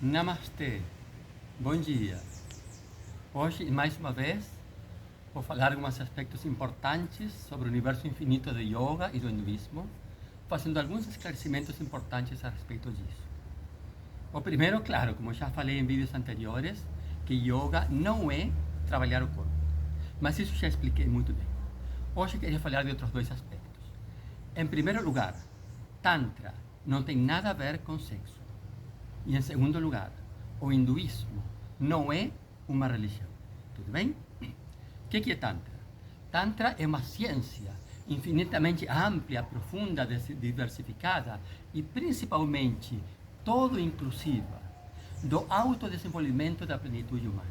Namastê, bom dia. Hoje, mais uma vez, vou falar alguns aspectos importantes sobre o universo infinito de yoga e do hinduísmo, fazendo alguns esclarecimentos importantes a respeito disso. O primeiro, claro, como já falei em vídeos anteriores, que yoga não é trabalhar o corpo, mas isso já expliquei muito bem. Hoje queria falar de outros dois aspectos. Em primeiro lugar, Tantra não tem nada a ver com sexo. E em segundo lugar, o hinduísmo não é uma religião. Tudo bem? O que é Tantra? Tantra é uma ciência infinitamente ampla, profunda, diversificada e principalmente todo inclusiva do autodesenvolvimento da plenitude humana.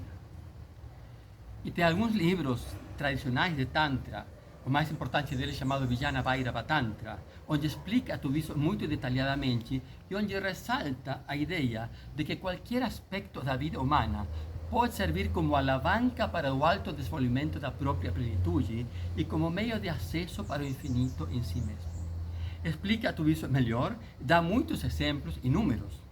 E tem alguns livros tradicionais de Tantra, o mais importante deles chamado Vijnana Bhairava Tantra, onde explica tudo isso muito detalhadamente e onde ressalta a ideia de que qualquer aspecto da vida humana pode servir como alavanca para o autodesenvolvimento da própria plenitude e como meio de acesso para o infinito em si mesmo. Explica tudo isso melhor, dá muitos exemplos e números,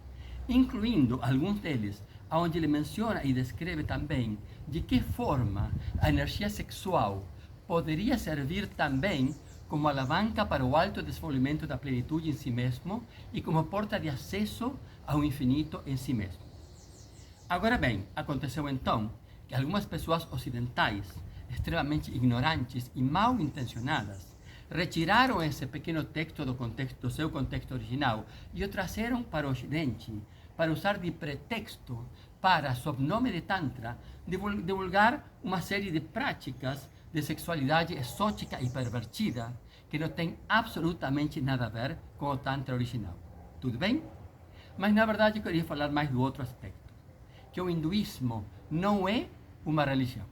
incluindo alguns deles, onde ele menciona e descreve também de que forma a energia sexual poderia servir também como alavanca para o autodesenvolvimento da plenitude em si mesmo e como porta de acesso ao infinito em si mesmo. Agora bem, aconteceu então que algumas pessoas ocidentais, extremamente ignorantes e mal intencionadas, retiraram esse pequeno texto do seu contexto original e o trouxeram para o Ocidente para usar de pretexto para, sob nome de Tantra, divulgar uma série de práticas de sexualidade exótica e pervertida que não tem absolutamente nada a ver com o Tantra original. Tudo bem? Mas na verdade eu queria falar mais do outro aspecto, que o hinduísmo não é uma religião.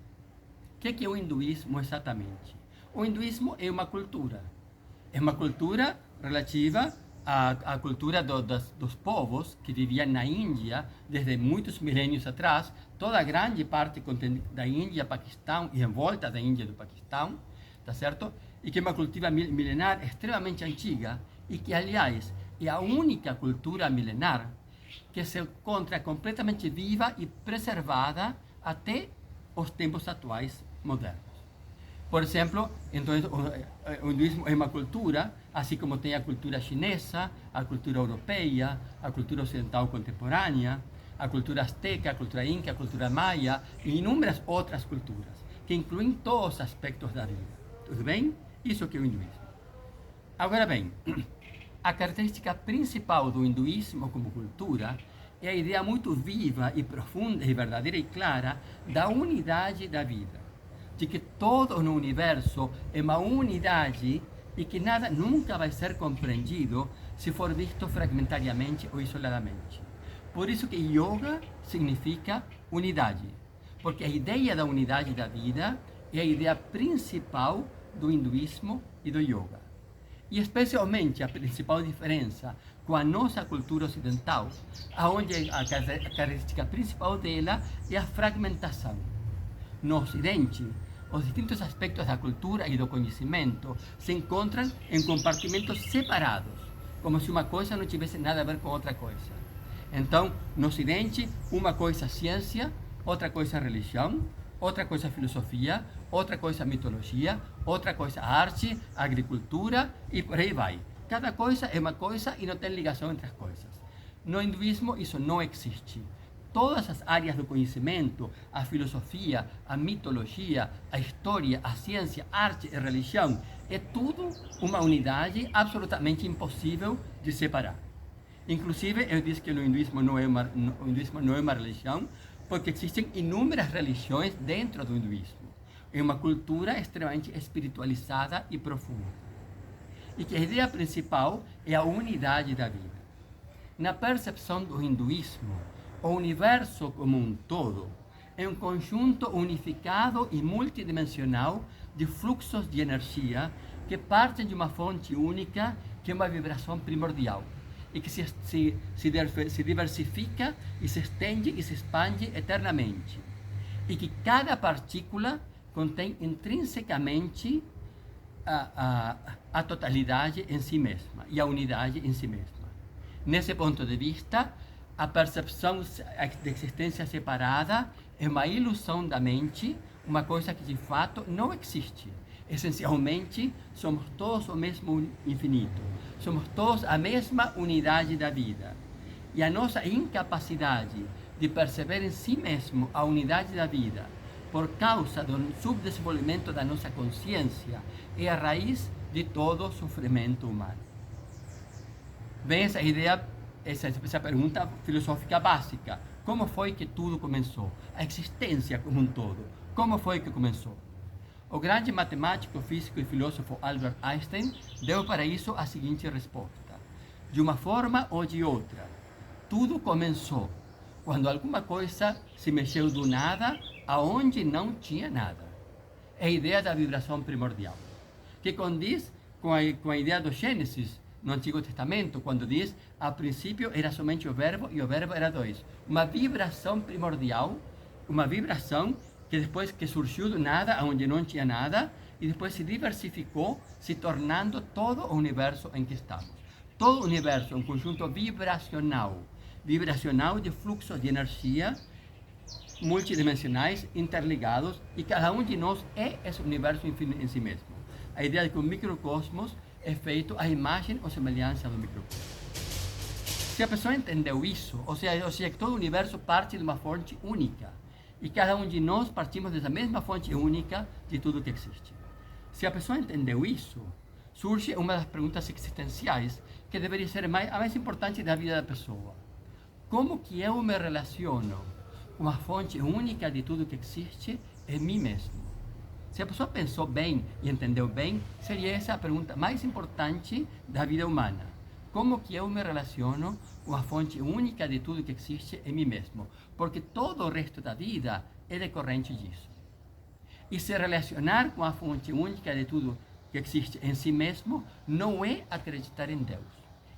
O que é o hinduísmo exatamente? O hinduísmo é uma cultura. É uma cultura relativa à cultura dos povos que viviam na Índia desde muitos milênios atrás, toda a grande parte da Índia, Paquistão e em volta da Índia e do Paquistão, tá certo? E que é uma cultura milenar extremamente antiga e que, aliás, é a única cultura milenar que se encontra completamente viva e preservada até os tempos atuais modernos. Por exemplo, então, o hinduísmo é uma cultura, assim como tem a cultura chinesa, a cultura europeia, a cultura ocidental contemporânea, a cultura azteca, a cultura inca, a cultura maia e inúmeras outras culturas, que incluem todos os aspectos da vida. Tudo bem? Isso que é o hinduísmo. Agora bem, a característica principal do hinduísmo como cultura é a ideia muito viva e profunda e verdadeira e clara da unidade da vida, de que todo no universo é uma unidade e que nada nunca vai ser compreendido se for visto fragmentariamente ou isoladamente. Por isso que yoga significa unidade, porque a ideia da unidade da vida é a ideia principal do hinduísmo e do yoga. E especialmente a principal diferença com a nossa cultura ocidental, onde a característica principal dela é a fragmentação. No Ocidente, os distintos aspectos da cultura e do conhecimento se encontram em compartimentos separados, como se uma coisa não tivesse nada a ver com outra coisa. Então, no Ocidente, uma coisa é ciência, outra coisa é religião, outra coisa é filosofia, outra coisa é mitologia, outra coisa é arte, agricultura e por aí vai. Cada coisa é uma coisa e não tem ligação entre as coisas. No hinduísmo isso não existe. Todas as áreas do conhecimento, a filosofia, a mitologia, a história, a ciência, a arte e a religião, é tudo uma unidade absolutamente impossível de separar. Inclusive, eu disse que o hinduísmo não é uma religião, porque existem inúmeras religiões dentro do hinduísmo. É uma cultura extremamente espiritualizada e profunda. E que a ideia principal é a unidade da vida. Na percepção do hinduísmo, o universo como um todo é um conjunto unificado e multidimensional de fluxos de energia que partem de uma fonte única, que é uma vibração primordial, e que se diversifica e se estende e se expande eternamente. E que cada partícula contém intrinsecamente a totalidade em si mesma e a unidade em si mesma. Nesse ponto de vista, a percepção de existência separada é uma ilusão da mente, uma coisa que de fato não existe. Essencialmente, somos todos o mesmo infinito. Somos todos a mesma unidade da vida. E a nossa incapacidade de perceber em si mesmo a unidade da vida, por causa do subdesenvolvimento da nossa consciência, é a raiz de todo sofrimento humano. Vem essa ideia, essa pergunta filosófica básica. Como foi que tudo começou? A existência como um todo. Como foi que começou? O grande matemático, físico e filósofo Albert Einstein deu para isso a seguinte resposta: de uma forma ou de outra, tudo começou quando alguma coisa se mexeu do nada aonde não tinha nada. É a ideia da vibração primordial, que condiz com a ideia do Gênesis no Antigo Testamento, quando diz: a princípio era somente o verbo e o verbo era dois. Uma vibração primordial, uma vibração que depois que surgiu do nada, onde não tinha nada, e depois se diversificou, se tornando todo o universo em que estamos. Todo o universo é um conjunto vibracional de fluxos de energia multidimensionais, interligados, e cada um de nós é esse universo infinito em si mesmo. A ideia de que o microcosmos é feito à imagem ou semelhança do microcosmos. Se a pessoa entendeu isso, ou seja, que todo o universo parte de uma fonte única, e cada um de nós partimos dessa mesma fonte única de tudo que existe. Se a pessoa entendeu isso, surge uma das perguntas existenciais que deveria ser a mais importante da vida da pessoa. Como que eu me relaciono com a fonte única de tudo que existe em mim mesmo? Se a pessoa pensou bem e entendeu bem, seria essa a pergunta mais importante da vida humana. Como que eu me relaciono com a fonte única de tudo que existe em mim mesmo? Porque todo o resto da vida é decorrente disso. E se relacionar com a fonte única de tudo que existe em si mesmo não é acreditar em Deus.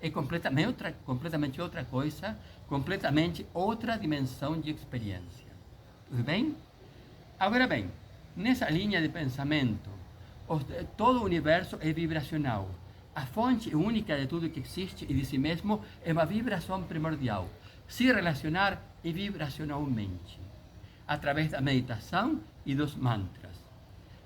É completamente outra coisa, completamente outra dimensão de experiência. Tudo bem? Agora bem, nessa linha de pensamento, todo o universo é vibracional. A fonte única de tudo que existe e de si mesmo é uma vibração primordial. Se relacionar é vibracionalmente, através da meditação e dos mantras.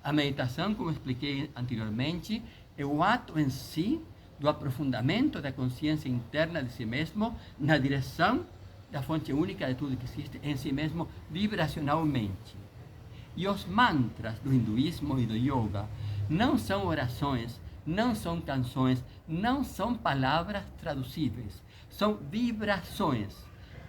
A meditação, como expliquei anteriormente, é o ato em si do aprofundamento da consciência interna de si mesmo na direção da fonte única de tudo que existe em si mesmo vibracionalmente. E os mantras do hinduísmo e do yoga não são orações, não são canções, não são palavras traduzíveis, são vibrações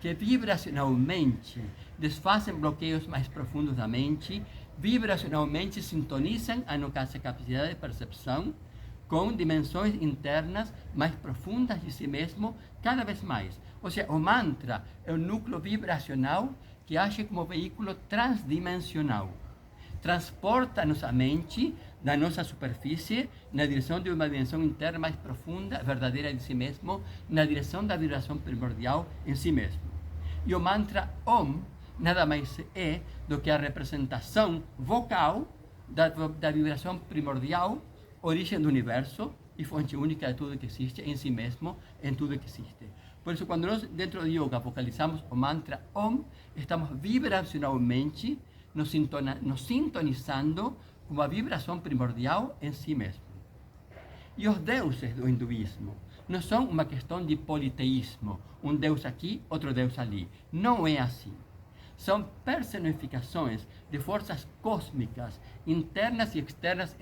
que vibracionalmente desfazem bloqueios mais profundos da mente, vibracionalmente sintonizam a nossa capacidade de percepção com dimensões internas mais profundas de si mesmo cada vez mais. Ou seja, o mantra é um núcleo vibracional que age como veículo transdimensional. Transporta a nossa mente da nossa superfície na direção de uma dimensão interna mais profunda, verdadeira de si mesmo, na direção da vibração primordial em si mesmo. E o mantra Om nada mais é do que a representação vocal da vibração primordial, origem do universo e fonte única de tudo que existe em si mesmo, em tudo que existe. Por isso, quando nós, dentro do yoga, vocalizamos o mantra Om, estamos vibracionalmente nos sintonizando com a vibração primordial em si mesmo. E os deuses do hinduísmo não são uma questão de politeísmo, um deus aqui, outro deus ali. Não é assim. São personificações de forças cósmicas, internas e externas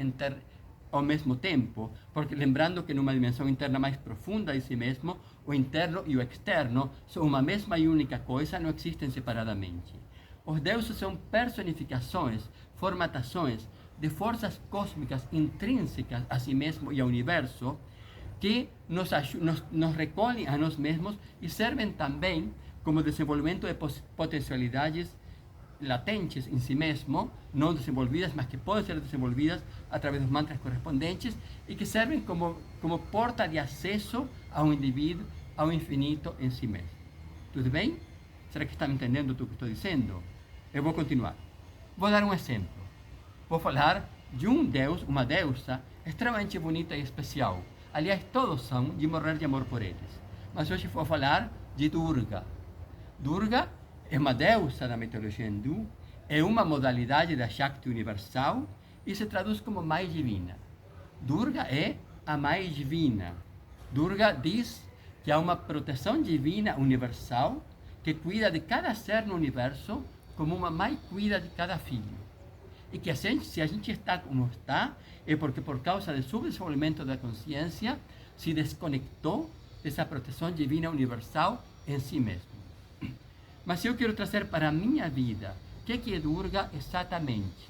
ao mesmo tempo, porque lembrando que numa dimensão interna mais profunda de si mesmo, o interno e o externo são uma mesma e única coisa, não existem separadamente. Os deuses são personificações, formatações de forças cósmicas intrínsecas a si mesmo e ao universo, que nos recolhem a nós mesmos e servem também como desenvolvimento de potencialidades latentes em si mesmo, não desenvolvidas, mas que podem ser desenvolvidas através dos mantras correspondentes e que servem como porta de acesso ao indivíduo, ao infinito em si mesmo. Tudo bem? Será que estão entendendo tudo o que estou dizendo? Eu vou continuar. Vou dar um exemplo. Vou falar de um deus, uma deusa, extremamente bonita e especial. Aliás, todos são de morrer de amor por eles. Mas hoje vou falar de Durga. Durga é uma deusa da mitologia hindu, é uma modalidade da Shakti universal e se traduz como Mãe Divina. Durga é a Mãe Divina. Durga diz que há uma proteção divina universal que cuida de cada ser no universo como uma mãe cuida de cada filho. E que se a gente está como está, é porque por causa do subdesenvolvimento da consciência se desconectou dessa proteção divina universal em si mesmo. Mas se eu quero trazer para a minha vida, o que é Durga exatamente?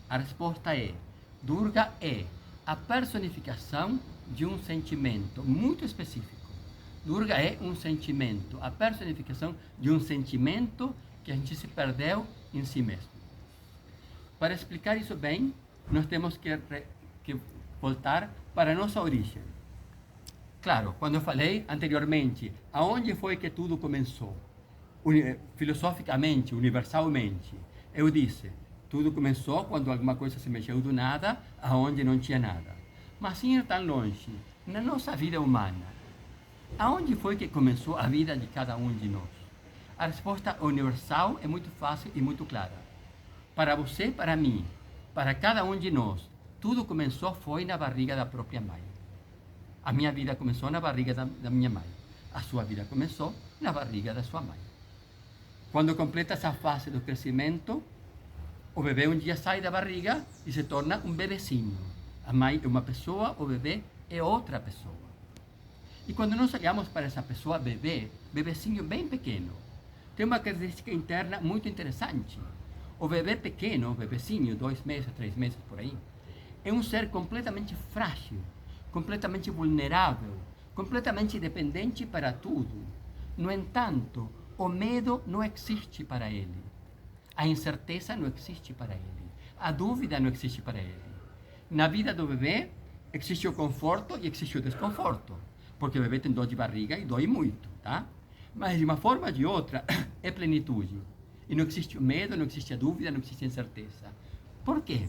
A resposta é: Durga é a personificação de um sentimento muito específico. Durga é um sentimento, a personificação de um sentimento que a gente se perdeu em si mesmo. Para explicar isso bem, nós temos que voltar para a nossa origem. Claro, quando eu falei anteriormente, aonde foi que tudo começou? Filosoficamente, universalmente, eu disse, tudo começou quando alguma coisa se mexeu do nada, aonde não tinha nada. Mas sem ir tão longe, na nossa vida humana, aonde foi que começou a vida de cada um de nós? A resposta universal é muito fácil e muito clara. Para você, para mim, para cada um de nós, tudo começou foi na barriga da própria mãe. A minha vida começou na barriga da minha mãe. A sua vida começou na barriga da sua mãe. Quando completa essa fase do crescimento, o bebê um dia sai da barriga e se torna um bebezinho. A mãe é uma pessoa, o bebê é outra pessoa. E quando nós olhamos para essa pessoa bebezinho bem pequeno, tem uma característica interna muito interessante. O bebê pequeno, o bebezinho, 2 meses, 3 meses por aí, é um ser completamente frágil, completamente vulnerável, completamente dependente para tudo. No entanto, o medo não existe para ele. A incerteza não existe para ele. A dúvida não existe para ele. Na vida do bebê, existe o conforto e existe o desconforto. Porque o bebê tem dor de barriga e dói muito, tá? Mas de uma forma ou de outra, é plenitude. E não existe o medo, não existe a dúvida, não existe a incerteza. Por quê?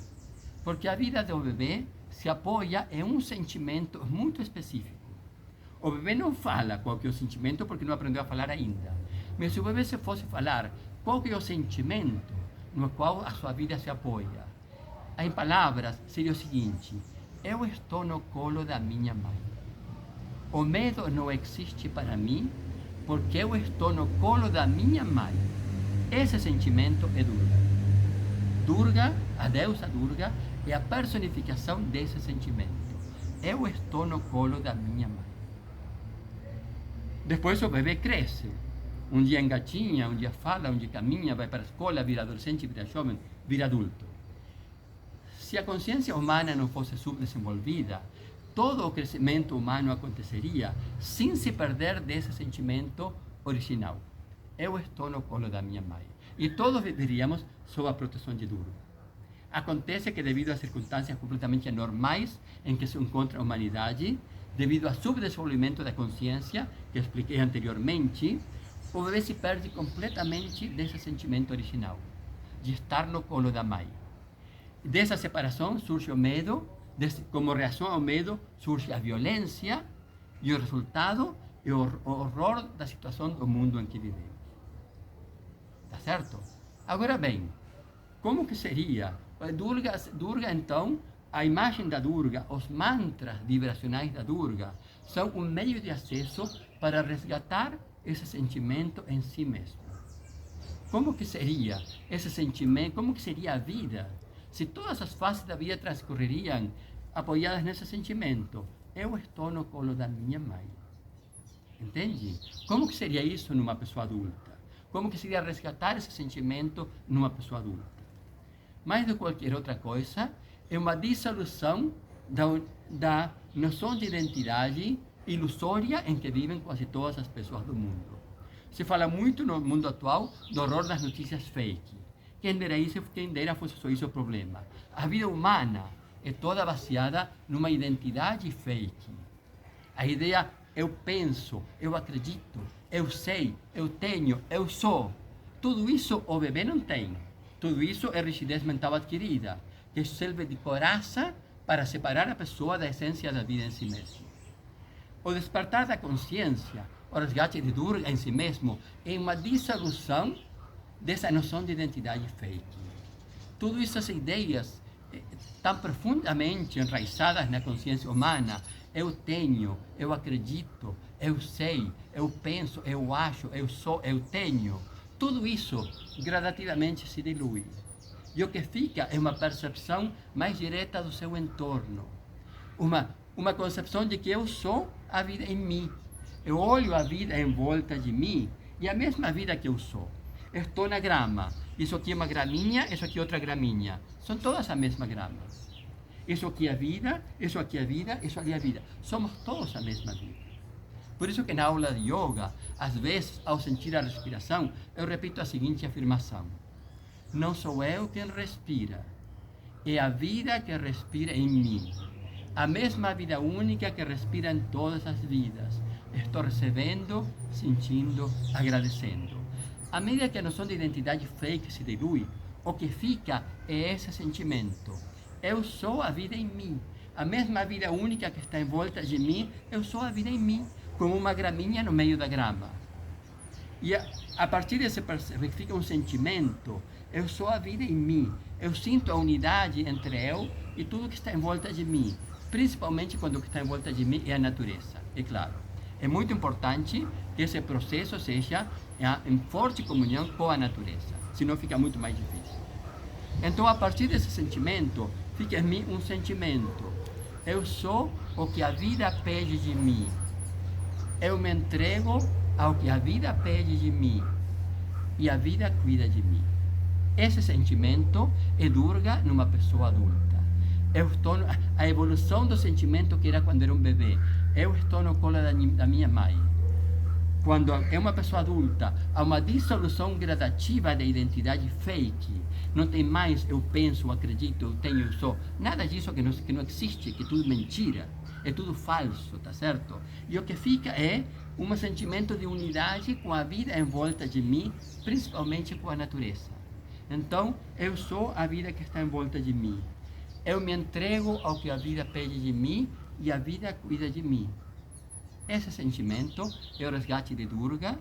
Porque a vida do bebê se apoia em um sentimento muito específico. O bebê não fala qual que é o sentimento porque não aprendeu a falar ainda. Mas se o bebê se fosse falar qual que é o sentimento no qual a sua vida se apoia, em palavras, seria o seguinte: eu estou no colo da minha mãe. O medo não existe para mim porque eu estou no colo da minha mãe. Esse sentimento é Durga. Durga, a deusa Durga, é a personificação desse sentimento. Eu estou no colo da minha mãe. Depois o bebê cresce. Um dia engatinha, um dia fala, um dia caminha, vai para a escola, vira adolescente, vira jovem, vira adulto. Se a consciência humana não fosse subdesenvolvida, todo o crescimento humano aconteceria sem se perder desse sentimento original. Eu estou no colo da minha mãe. E todos viveríamos sob a proteção de Durga. Acontece que devido a circunstâncias completamente anormais em que se encontra a humanidade, devido ao subdesenvolvimento da consciência, que expliquei anteriormente, o bebê se perde completamente desse sentimento original, de estar no colo da mãe. Dessa separação surge o medo, como reação ao medo surge a violência, e o resultado é o horror da situação do mundo em que vivemos. Tá certo? Agora bem, como que seria? Durga, então, a imagem da Durga, os mantras vibracionais da Durga, são um meio de acesso para resgatar esse sentimento em si mesmo. Como que seria esse sentimento? Como que seria a vida se todas as fases da vida transcorreriam apoiadas nesse sentimento? Eu estou no colo da minha mãe. Entende? Como que seria isso numa pessoa adulta? Como que seria resgatar esse sentimento numa pessoa adulta? Mais do que qualquer outra coisa, é uma dissolução da noção de identidade ilusória em que vivem quase todas as pessoas do mundo. Se fala muito no mundo atual do horror das notícias fake. Quem dera fosse só isso o problema. A vida humana é toda baseada numa identidade fake. A ideia, eu penso, eu acredito, eu sei, eu tenho, eu sou. Tudo isso o bebê não tem. Tudo isso é rigidez mental adquirida, que serve de coraça para separar a pessoa da essência da vida em si mesma. O despertar da consciência o resgate de Durga em si mesmo, é uma dissolução dessa noção de identidade fake. Tudo essas ideias tão profundamente enraizadas na consciência humana, eu tenho, eu acredito, eu sei, eu penso, eu acho, eu sou, eu tenho, tudo isso gradativamente se dilui. E o que fica é uma percepção mais direta do seu entorno. Uma concepção de que eu sou a vida em mim. Eu olho a vida em volta de mim e a mesma vida que eu sou. Eu estou na grama. Isso aqui é uma graminha, isso aqui é outra graminha. São todas a mesma grama. Isso aqui é a vida, isso aqui é a vida, isso ali é a vida. Somos todos a mesma vida. Por isso que na aula de yoga, às vezes, ao sentir a respiração, eu repito a seguinte afirmação: não sou eu quem respira, é a vida que respira em mim. A mesma vida única que respira em todas as vidas. Estou recebendo, sentindo, agradecendo. À medida que a noção de identidade fake se dilui, o que fica é esse sentimento. Eu sou a vida em mim. A mesma vida única que está em volta de mim, eu sou a vida em mim, como uma graminha no meio da grama. E a partir desse fica um sentimento, eu sou a vida em mim. Eu sinto a unidade entre eu e tudo que está em volta de mim, principalmente quando o que está em volta de mim é a natureza, é claro. É muito importante que esse processo seja em forte comunhão com a natureza, senão fica muito mais difícil. Então, a partir desse sentimento, fica em mim um sentimento. Eu sou o que a vida pede de mim. Eu me entrego ao que a vida pede de mim. E a vida cuida de mim. Esse sentimento é Durga numa pessoa adulta. Eu estou a evolução do sentimento que era quando era um bebê. Eu estou no colo da minha mãe. Quando é uma pessoa adulta, há uma dissolução gradativa da identidade fake. Não tem mais eu penso, eu acredito, eu tenho, eu sou. Nada disso que não existe, que é tudo mentira. É tudo falso, tá certo? E o que fica é um sentimento de unidade com a vida em volta de mim, principalmente com a natureza. Então, eu sou a vida que está em volta de mim. Eu me entrego ao que a vida pede de mim e a vida cuida de mim. Esse sentimento é o resgate de Durga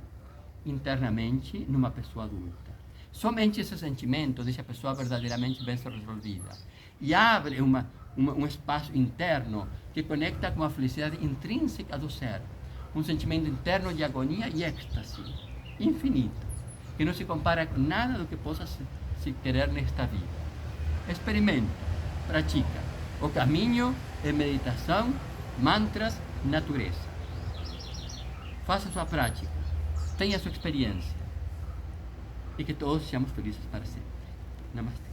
internamente numa pessoa adulta. Somente esse sentimento deixa a pessoa verdadeiramente bem resolvida e abre um espaço interno que conecta com a felicidade intrínseca do ser. Um sentimento interno de agonia e êxtase infinito, que não se compara com nada do que possa se querer nesta vida. Experimenta, pratica. O caminho é meditação, mantras, natureza. Faça sua prática, tenha sua experiência e que todos sejamos felizes para sempre. Namastê.